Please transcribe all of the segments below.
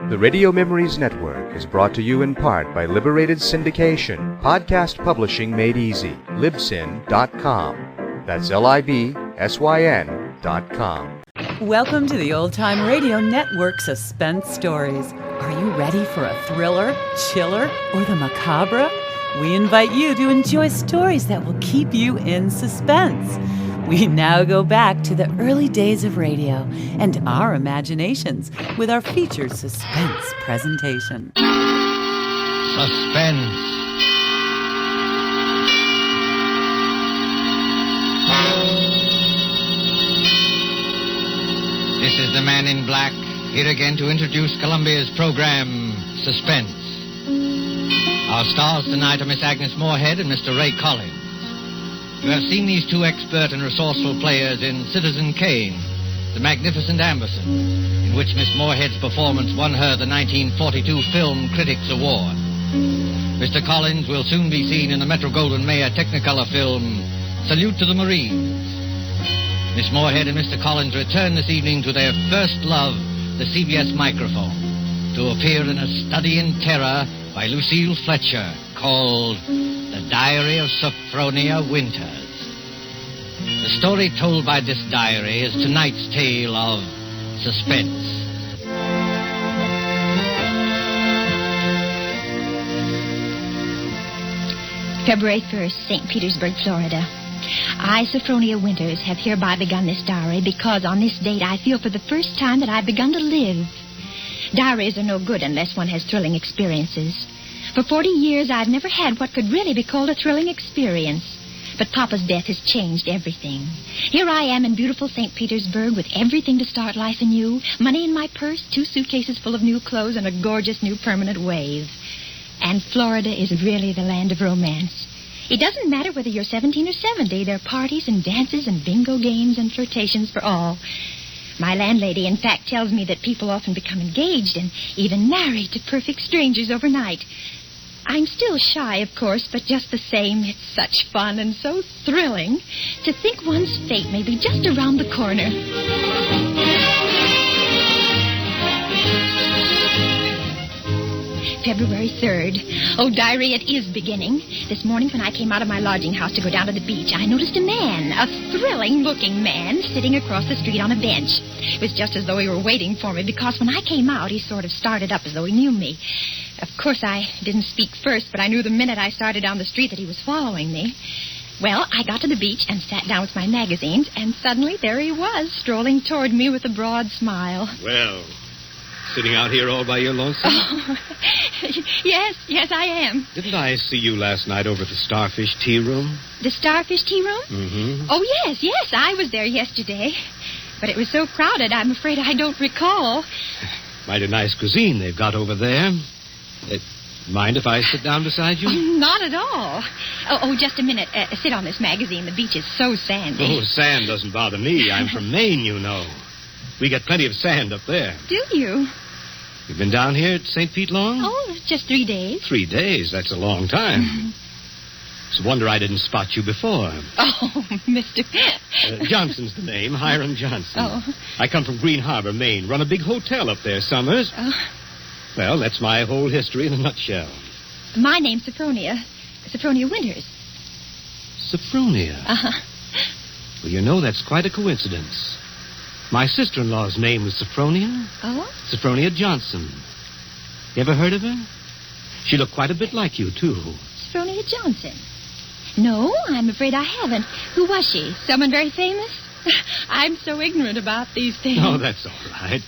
The Radio Memories Network is brought to you in part by Liberated Syndication, podcast publishing made easy, libsyn.com. That's LIBSYN.com. Welcome to the Old Time Radio Network Suspense Stories. Are you ready for a thriller, chiller, or the macabre? We invite you to enjoy stories that will keep you in suspense. We now go back to the early days of radio and our imaginations with our featured suspense presentation. Suspense. This is the Man in Black, here again to introduce Columbia's program, Suspense. Our stars tonight are Miss Agnes Moorehead and Mr. Ray Collins. You have seen these two expert and resourceful players in Citizen Kane, The Magnificent Amberson, in which Miss Moorehead's performance won her the 1942 Film Critics Award. Mr. Collins will soon be seen in the Metro-Goldwyn-Mayer Technicolor film, Salute to the Marines. Miss Moorehead and Mr. Collins return this evening to their first love, the CBS microphone, to appear in A Study in Terror by Lucille Fletcher, called The Diary of Sophronia Winters. The story told by this diary is tonight's tale of suspense. February 1st, St. Petersburg, Florida. I, Sophronia Winters, have hereby begun this diary because on this date I feel for the first time that I've begun to live. Diaries are no good unless one has thrilling experiences. For 40 years, I've never had what could really be called a thrilling experience. But Papa's death has changed everything. Here I am in beautiful St. Petersburg with everything to start life anew, money in my purse, 2 suitcases full of new clothes, and a gorgeous new permanent wave. And Florida is really the land of romance. It doesn't matter whether you're 17 or 70. There are parties and dances and bingo games and flirtations for all. My landlady, in fact, tells me that people often become engaged and even married to perfect strangers overnight. I'm still shy, of course, but just the same, it's such fun and so thrilling to think one's fate may be just around the corner. February 3rd. Oh, diary, it is beginning. This morning when I came out of my lodging house to go down to the beach, I noticed a man, a thrilling-looking man, sitting across the street on a bench. It was just as though he were waiting for me, because when I came out, he sort of started up as though he knew me. Of course, I didn't speak first, but I knew the minute I started down the street that he was following me. Well, I got to the beach and sat down with my magazines, and suddenly there he was, strolling toward me with a broad smile. Well, sitting out here all by your lonesome? Oh, yes, I am. Didn't I see you last night over at the Starfish Tea Room? The Starfish Tea Room? Mm-hmm. Oh, yes, I was there yesterday. But it was so crowded, I'm afraid I don't recall. Mighty nice cuisine they've got over there. Mind if I sit down beside you? Oh, not at all. Oh, just a minute. Sit on this magazine. The beach is so sandy. Oh, sand doesn't bother me. I'm from Maine, you know. We get plenty of sand up there. Do you? You've been down here at St. Pete long? Oh, just 3 days. 3 days? That's a long time. Mm-hmm. It's a wonder I didn't spot you before. Oh, Mr. Johnson's the name, Hiram Johnson. Oh. I come from Green Harbor, Maine. Run a big hotel up there summers. Oh. Well, that's my whole history in a nutshell. My name's Sophronia. Sophronia Winters. Sophronia? Uh-huh. Well, you know, that's quite a coincidence. My sister-in-law's name was Sophronia. Oh? Sophronia Johnson. You ever heard of her? She looked quite a bit like you, too. Sophronia Johnson? No, I'm afraid I haven't. Who was she? Someone very famous? I'm so ignorant about these things. Oh, that's all right.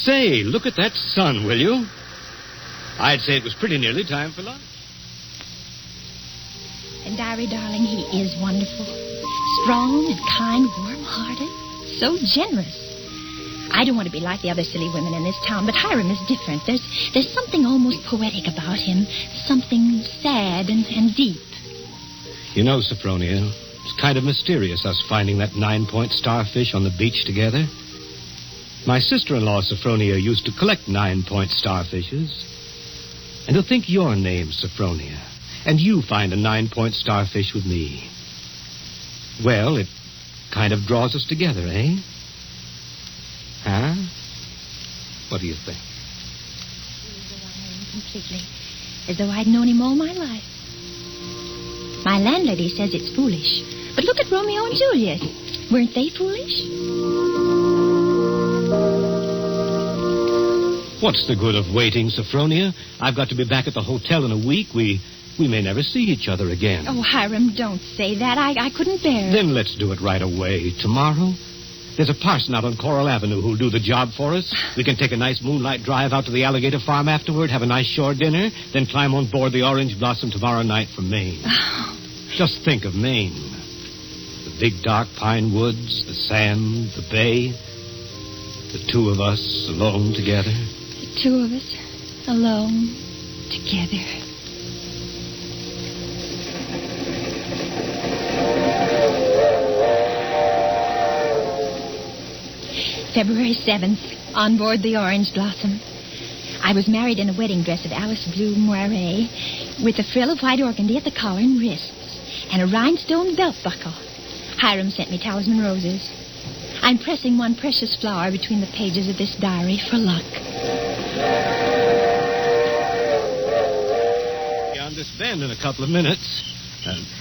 Say, look at that sun, will you? I'd say it was pretty nearly time for lunch. And, Diary, darling, he is wonderful. Strong and kind, warm-hearted, so generous. I don't want to be like the other silly women in this town, but Hiram is different. There's something almost poetic about him, something sad and deep. You know, Sophronia, it's kind of mysterious, us finding that 9-point starfish on the beach together. My sister-in-law, Sophronia, used to collect 9-point starfishes. And to think your name, Sophronia, and you find a 9-point starfish with me. Well, it kind of draws us together, eh? Huh? What do you think? completely, as though I'd known him all my life. My landlady says it's foolish, but look at Romeo and Juliet. Weren't they foolish? What's the good of waiting, Sophronia? I've got to be back at the hotel in a week. We may never see each other again. Oh, Hiram, don't say that. I couldn't bear it. Then let's do it right away. Tomorrow? There's a parson out on Coral Avenue who'll do the job for us. We can take a nice moonlight drive out to the Alligator Farm afterward, have a nice shore dinner, then climb on board the Orange Blossom tomorrow night from Maine. Oh. Just think of Maine. The big dark pine woods, the sand, the bay. The two of us alone together. The two of us alone together. February 7th, on board the Orange Blossom. I was married in a wedding dress of Alice blue moiré, with a frill of white organdy at the collar and wrists, and a rhinestone belt buckle. Hiram sent me talisman roses. I'm pressing one precious flower between the pages of this diary for luck. On this bend in a couple of minutes.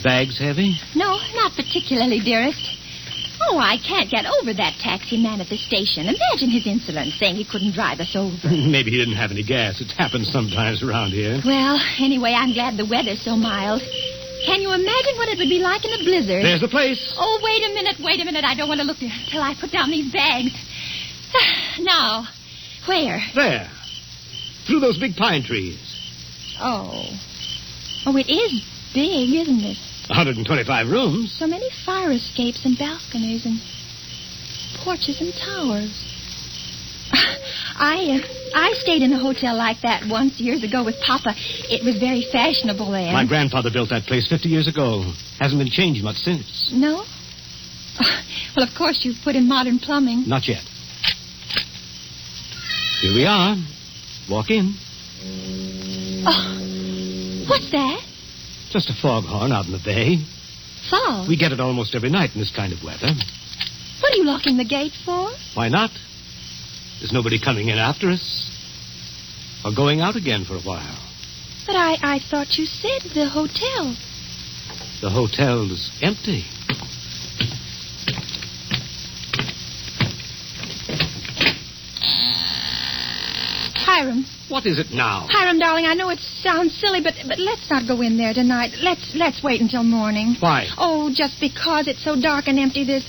Bags heavy? No, not particularly, dearest. Oh, I can't get over that taxi man at the station. Imagine his insolence, saying he couldn't drive us over. Maybe he didn't have any gas. It happens sometimes around here. Well, anyway, I'm glad the weather's so mild. Can you imagine what it would be like in a blizzard? There's the place. Oh, wait a minute. I don't want to look until I put down these bags. Now, where? There. Through those big pine trees. Oh, it is big, isn't it? 125 rooms. So many fire escapes and balconies and porches and towers. I stayed in a hotel like that once years ago with Papa. It was very fashionable then. My grandfather built that place 50 years ago. Hasn't been changed much since. No? Well, of course you've put in modern plumbing. Not yet. Here we are. Walk in. Oh, what's that? Just a foghorn out in the bay. Fog? We get it almost every night in this kind of weather. What are you locking the gate for? Why not? There's nobody coming in after us. Or going out again for a while. But I thought you said the hotel. The hotel's empty. Hiram. What is it now? Hiram, darling, I know it sounds silly, but let's not go in there tonight. Let's wait until morning. Why? Oh, just because it's so dark and empty. There's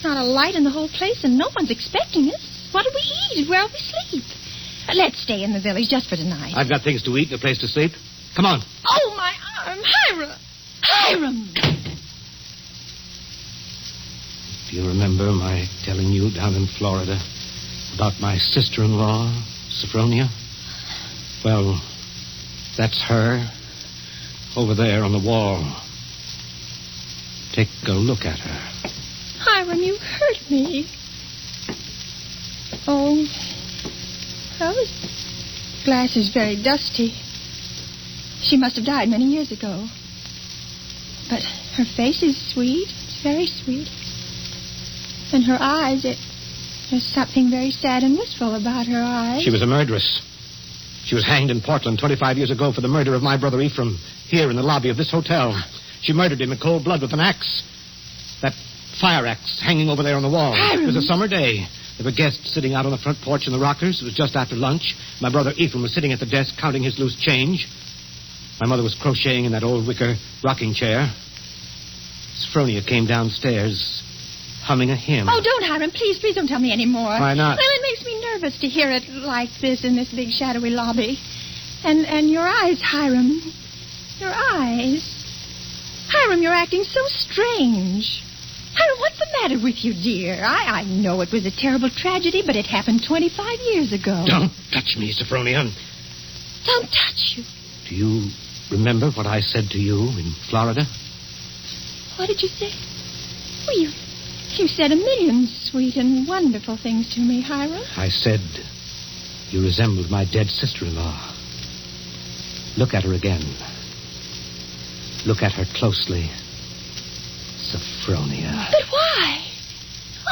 not a light in the whole place, and no one's expecting us. What do we eat? Where'll we sleep? Let's stay in the village just for tonight. I've got things to eat and a place to sleep. Come on. Oh, my arm. Hiram! Do you remember my telling you down in Florida about my sister-in-law, Sophronia? Well, that's her over there on the wall. Take a look at her. Hiram, you hurt me. Oh, well, this glass is very dusty. She must have died many years ago. But her face is sweet. It's very sweet. And her eyes, there's something very sad and wistful about her eyes. She was a murderess. She was hanged in Portland 25 years ago for the murder of my brother Ephraim, here in the lobby of this hotel. She murdered him in cold blood with an axe. That fire axe hanging over there on the wall. Hiram. It was a summer day. There were guests sitting out on the front porch in the rockers. It was just after lunch. My brother Ephraim was sitting at the desk counting his loose change. My mother was crocheting in that old wicker rocking chair. Sophronia came downstairs, humming a hymn. Oh, don't, Hiram. Please don't tell me any more. Why not? Well, it makes me nervous to hear it like this in this big shadowy lobby. And your eyes, Hiram. Your eyes. Hiram, you're acting so strange. Hiram, what's the matter with you, dear? I know it was a terrible tragedy, but it happened 25 years ago. Don't touch me, Sophronia. Don't touch you. Do you remember what I said to you in Florida? What did you say? Oh, you said a million sweet and wonderful things to me, Hiram. I said you resembled my dead sister-in-law. Look at her again. Look at her closely. Sophronia. But why?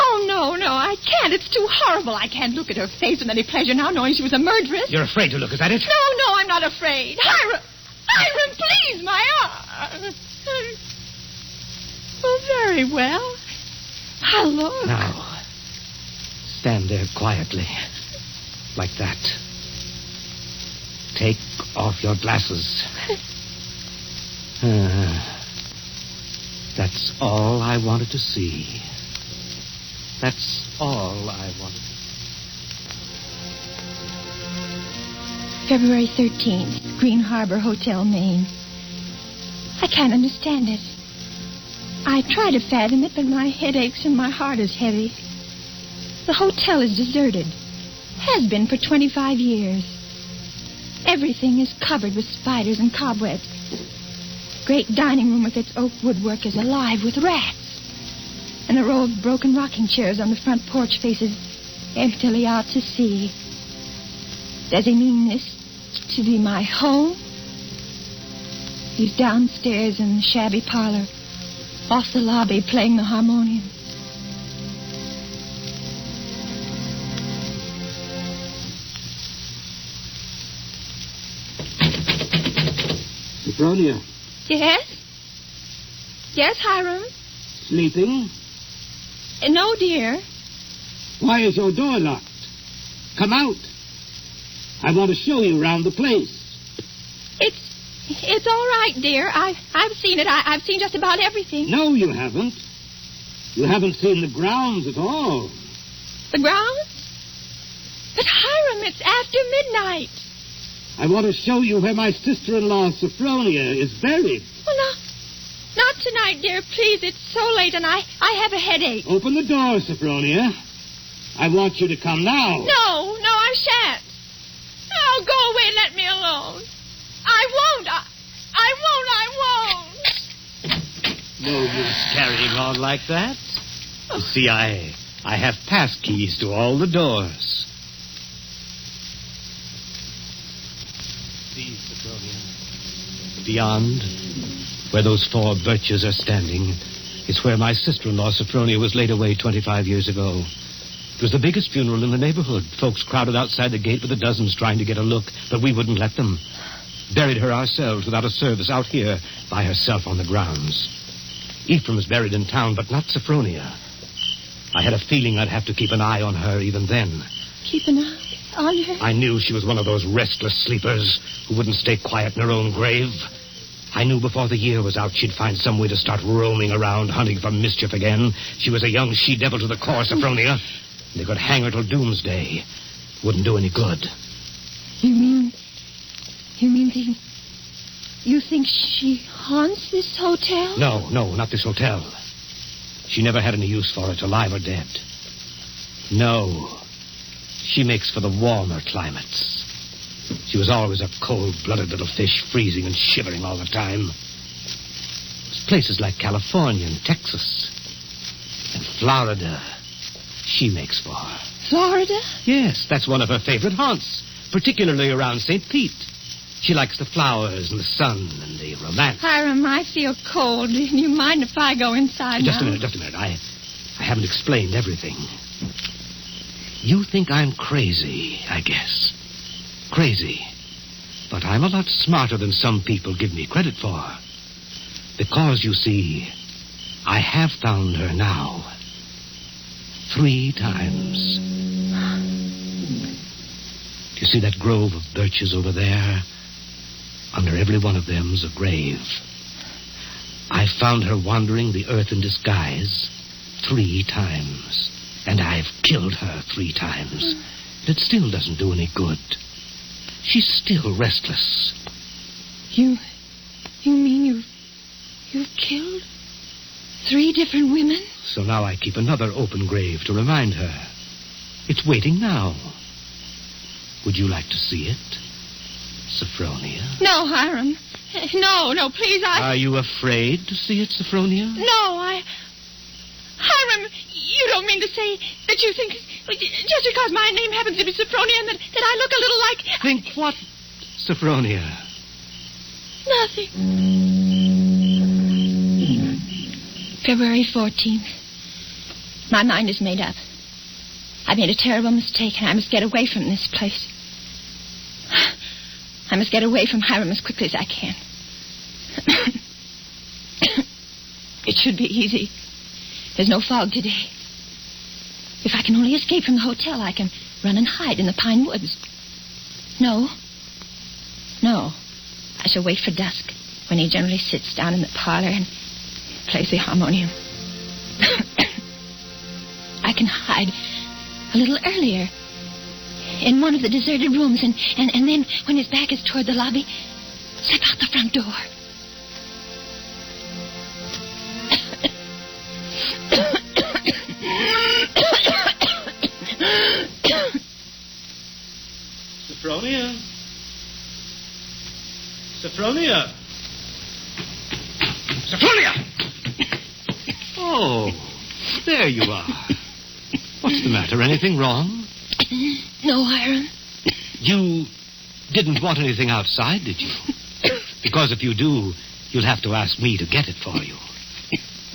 Oh, no, I can't. It's too horrible. I can't look at her face with any pleasure now, knowing she was a murderess. You're afraid to look, is that it? No, I'm not afraid. Hiram, please, my arm. Oh, very well. How long? Now, stand there quietly. Like that. Take off your glasses. That's all I wanted to see. That's all I wanted. February 13th, Green Harbor Hotel, Maine. I can't understand it. I try to fathom it, but my head aches and my heart is heavy. The hotel is deserted. Has been for 25 years. Everything is covered with spiders and cobwebs. Great dining room with its oak woodwork is alive with rats. And a row of broken rocking chairs on the front porch faces emptily out to sea. Does he mean this to be my home? He's downstairs in the shabby parlor, off the lobby, playing the harmonium. Sophronia. Yes? Yes, Hiram? Sleeping? No, dear. Why is your door locked? Come out. I want to show you around the place. It's all right, dear. I've seen it. I've seen just about everything. No, you haven't. You haven't seen the grounds at all. The grounds? But, Hiram, it's after midnight. I want to show you where my sister-in-law, Sophronia, is buried. Well, not tonight, dear. Please, it's so late, and I have a headache. Open the door, Sophronia. I want you to come now. No, I shan't. Oh, go away and let me alone. I won't. No use carrying on like that. You see, I have pass keys to all the doors. See, Sophronia. Beyond, where those 4 birches are standing, is where my sister-in-law, Sophronia, was laid away 25 years ago. It was the biggest funeral in the neighborhood. Folks crowded outside the gate with the dozens trying to get a look, but we wouldn't let them. Buried her ourselves without a service out here by herself on the grounds. Ephraim's buried in town, but not Sophronia. I had a feeling I'd have to keep an eye on her even then. Keep an eye on her? I knew she was one of those restless sleepers who wouldn't stay quiet in her own grave. I knew before the year was out she'd find some way to start roaming around hunting for mischief again. She was a young she-devil to the core, Sophronia. They could hang her till doomsday. Wouldn't do any good. You mean you think she haunts this hotel? No, not this hotel. She never had any use for it, alive or dead. No. She makes for the warmer climates. She was always a cold-blooded little fish, freezing and shivering all the time. It's places like California and Texas and Florida she makes for. Florida? Yes, that's one of her favorite haunts, particularly around St. Pete. She likes the flowers and the sun and the romance. Hiram, I feel cold. Do you mind if I go inside Just now? a minute. I haven't explained everything. You think I'm crazy, I guess. Crazy. But I'm a lot smarter than some people give me credit for. Because, you see, I have found her now. 3 times. Do you see that grove of birches over there? Under every one of them's a grave. I found her wandering the earth in disguise 3 times. And I've killed her 3 times. But it still doesn't do any good. She's still restless. You mean you've killed 3 different women? So now I keep another open grave to remind her. It's waiting now. Would you like to see it, Sophronia? No, Hiram. No, please, Are you afraid to see it, Sophronia? No, Hiram, you don't mean to say that you think just because my name happens to be Sophronia and that I look a little like... Think what, Sophronia? Nothing. February 14th. My mind is made up. I made a terrible mistake, and I must get away from this place. I must get away from Hiram as quickly as I can. It should be easy. There's no fog today. If I can only escape from the hotel, I can run and hide in the pine woods. No. I shall wait for dusk, when he generally sits down in the parlor and plays the harmonium. I can hide a little earlier in one of the deserted rooms, and then, when his back is toward the lobby, slip out the front door. Sophronia? Sophronia? Sophronia! Oh, there you are. What's the matter? Anything wrong? No, Hiram. You didn't want anything outside, did you? Because if you do, you'll have to ask me to get it for you.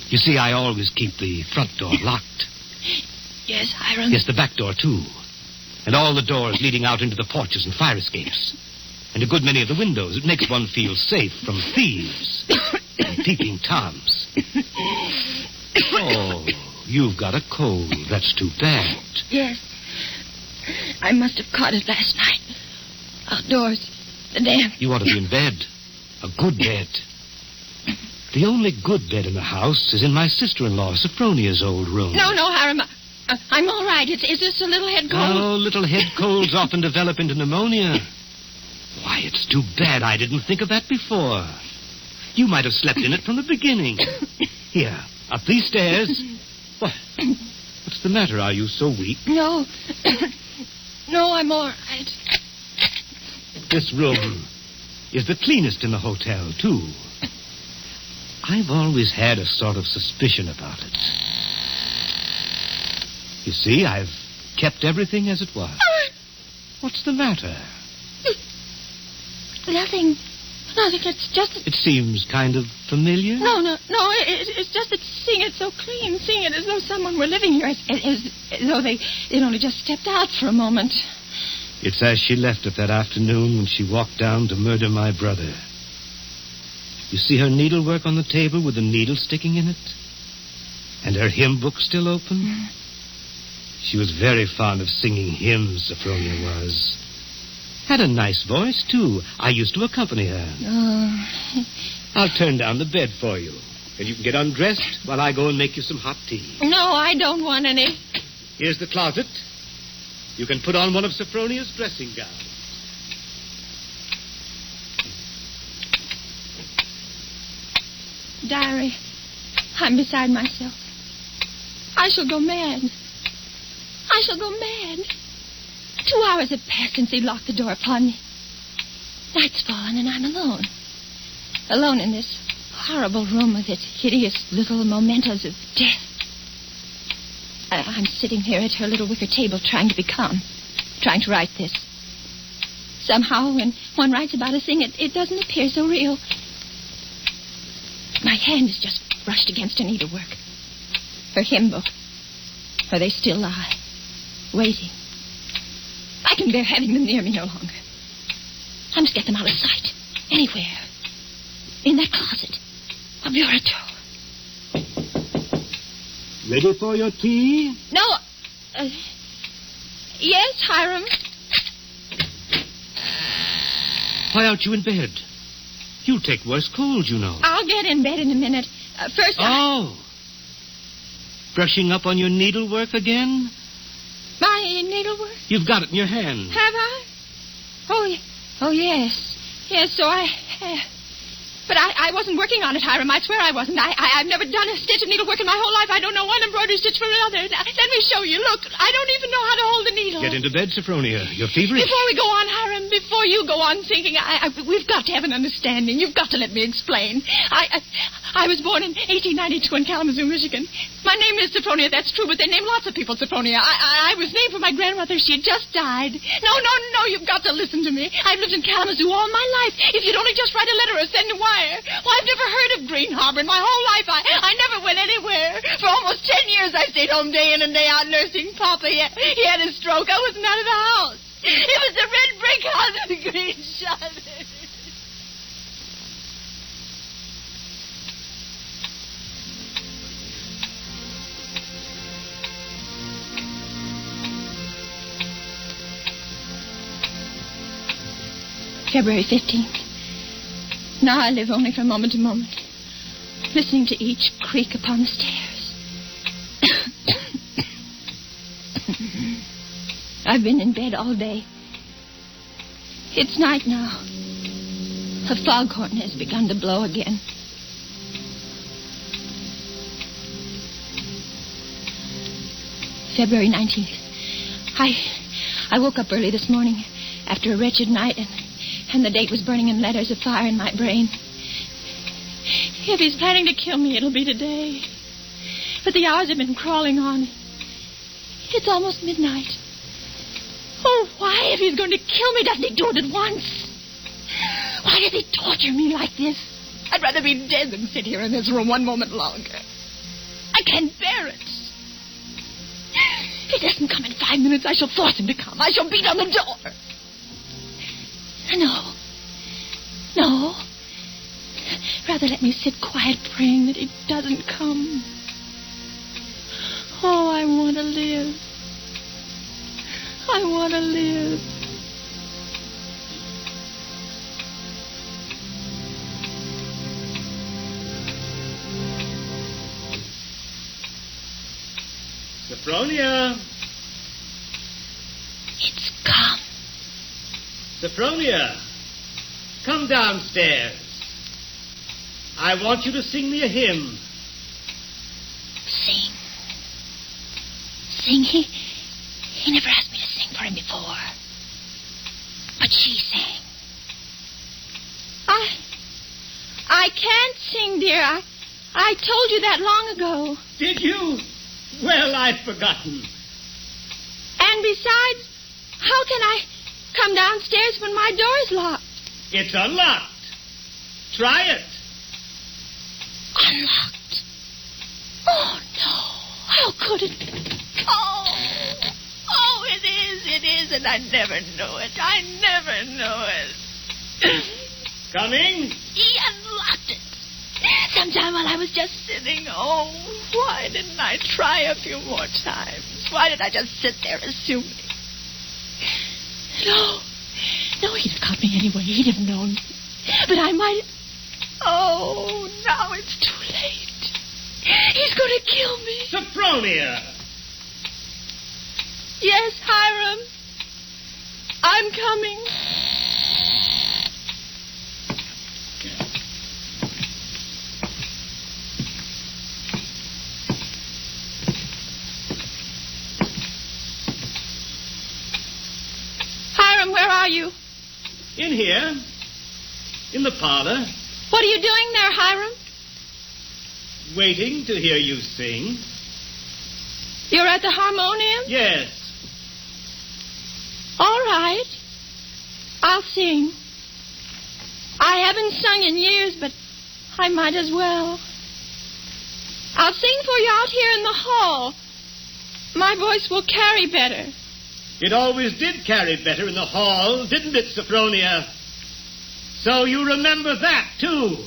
You see, I always keep the front door locked. Yes, Hiram. Yes, the back door, too. And all the doors leading out into the porches and fire escapes. And a good many of the windows. It makes one feel safe from thieves and peeping Toms. Oh, you've got a cold. That's too bad. Yes. I must have caught it last night. Outdoors. The damp. You ought to be in bed. A good bed. The only good bed in the house is in my sister-in-law, Sophronia's old room. No, Hiram. I'm all right. It's just a little head cold. Oh, little head colds often develop into pneumonia. Why, it's too bad I didn't think of that before. You might have slept in it from the beginning. Here, up these stairs. What? What's the matter? Are you so weak? No. No, I'm all right. This room is the cleanest in the hotel, too. I've always had a sort of suspicion about it. You see, I've kept everything as it was. What's the matter? Nothing. It's just... It seems kind of familiar. No. It's just that seeing it so clean, seeing it as though someone were living here, as though they'd only just stepped out for a moment. It's as she left it that afternoon when she walked down to murder my brother. You see her needlework on the table with the needle sticking in it? And her hymn book still open? Mm. She was very fond of singing hymns, Sophronia was. Had a nice voice, too. I used to accompany her. Oh. I'll turn down the bed for you. And you can get undressed while I go and make you some hot tea. No, I don't want any. Here's the closet. You can put on one of Sophronia's dressing gowns. Diary, I'm beside myself. I shall go mad. 2 hours have passed since he locked the door upon me. Night's fallen and I'm alone. Alone in this horrible room with its hideous little mementos of death. I'm sitting here at her little wicker table trying to be calm, trying to write this. Somehow, when one writes about a thing, it doesn't appear so real. My hand is just brushed against her needlework. Her hymn book. Where they still lie, waiting. I can bear having them near me no longer. I must get them out of sight. Anywhere. In that closet. A bureau. Ready for your tea? No. Yes, Hiram. Why aren't you in bed? You'll take worse cold, you know. I'll get in bed in a minute. First, Brushing up on your needlework again? My needlework? You've got it in your hand. Have I? Oh, yes. Yes, so I have. But I wasn't working on it, Hiram. I swear I wasn't. I've never done a stitch of needlework in my whole life. I don't know one embroidery stitch from another. Let me show you. Look, I don't even know how to hold the needle. Get into bed, Sophronia. You're feverish. Before we go on, Hiram, before you go on thinking, we've got to have an understanding. You've got to let me explain. I was born in 1892 in Kalamazoo, Michigan. My name is Sophronia, that's true, but they name lots of people Sophronia. I was named for my grandmother. She had just died. No, you've got to listen to me. I've lived in Kalamazoo all my life. If you'd only just write a letter or send a wire. Well, I've never heard of Green Harbor in my whole life. I never went anywhere. For almost 10 years, I stayed home day in and day out nursing Papa. He had a stroke. I wasn't out of the house. It was the red brick house with the green shutters. February 15th. Now I live only from moment to moment, listening to each creak upon the stairs. I've been in bed all day. It's night now. The foghorn has begun to blow again. February 19th. I woke up early this morning after a wretched night, and the date was burning in letters of fire in my brain. If he's planning to kill me, it'll be today. But the hours have been crawling on. It's almost midnight. Oh, why, if he's going to kill me, doesn't he do it at once? Why does he torture me like this? I'd rather be dead than sit here in this room one moment longer. I can't bear it. If he doesn't come in 5 minutes, I shall force him to come. I shall beat on the door. No. Rather let me sit quiet praying that he doesn't come. Oh, I want to live. I want to live. Sophronia! It's come. Sophronia! Come downstairs. I want you to sing me a hymn. Sing? He never asked me to sing for him before. But she sang. I can't sing, dear. I told you that long ago. Did you? Well, I'd forgotten. And besides, how can I come downstairs when my door's locked? It's unlocked. Try it. Unlocked? Oh, no. How could it be? Oh, it is, and I never knew it. Coming? He unlocked it. Sometime while I was just sitting. Oh, why didn't I try a few more times? Why did I just sit there assuming? No, he'd have caught me anyway. He'd have known. But I might... Oh, now it's too late. He's going to kill me. Sophronia! Yes, Hiram. I'm coming. Hiram, where are you? In here. In the parlor. What are you doing there, Hiram? Waiting to hear you sing. You're at the harmonium? Yes. All right. I'll sing. I haven't sung in years, but I might as well. I'll sing for you out here in the hall. My voice will carry better. It always did carry better in the hall, didn't it, Sophronia? So you remember that, too.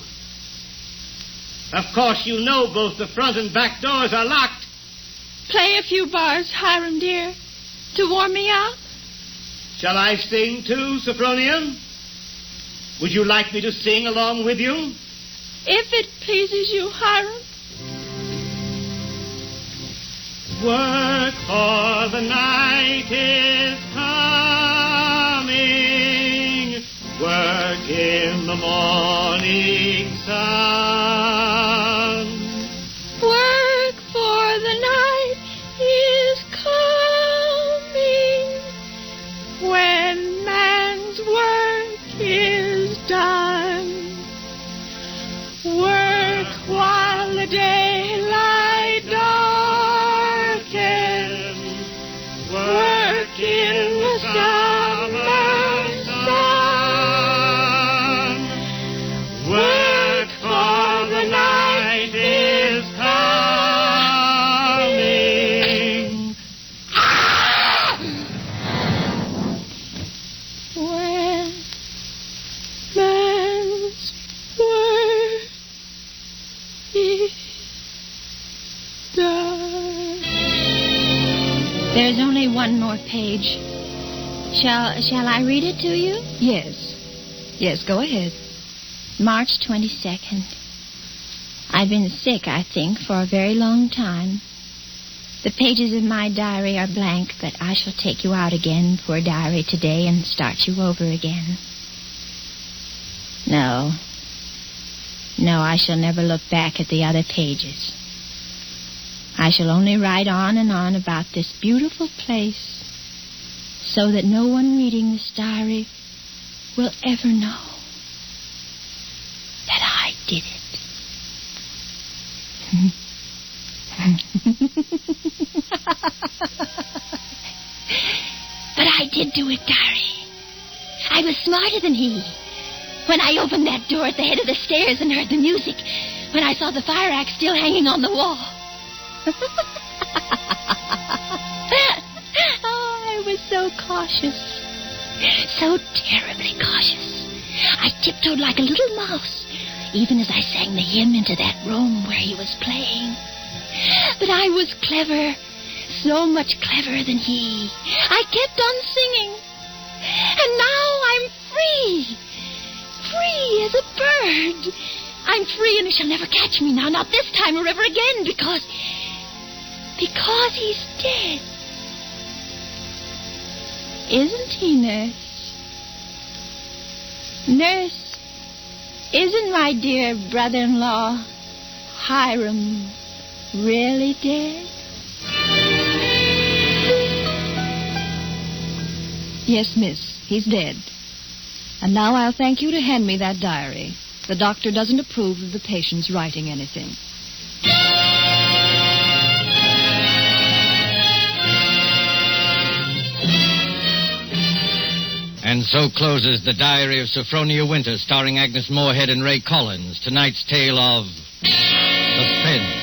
Of course, you know both the front and back doors are locked. Play a few bars, Hiram, dear, to warm me up. Shall I sing, too, Sophronia? Would you like me to sing along with you? If it pleases you, Hiram. Work, for the night is coming. Work in the morning sun. Work, for the night is coming. When man's work is done. Work while There's only one more page. Shall I read it to you? Yes, go ahead. March 22nd. I've been sick, I think, for a very long time. The pages of my diary are blank, but I shall take you out again for a diary today and start you over again. No, I shall never look back at the other pages. I shall only write on and on about this beautiful place, so that no one reading this diary will ever know that I did it. But I did do it, diary. I was smarter than he. When I opened that door at the head of the stairs and heard the music, when I saw the fire axe still hanging on the wall. Oh, I was so cautious. So terribly cautious. I tiptoed like a little mouse, even as I sang the hymn into that room where he was playing. But I was clever, so much cleverer than he. I kept on singing. And now I'm free. Free as a bird. I'm free and he shall never catch me now, not this time or ever again, because he's dead. Isn't he, Nurse? Nurse, isn't my dear brother-in-law, Hiram, really dead? Yes, miss, he's dead. And now I'll thank you to hand me that diary. The doctor doesn't approve of the patient's writing anything. And so closes The Diary of Sophronia Winters, starring Agnes Moorehead and Ray Collins. Tonight's tale of suspense.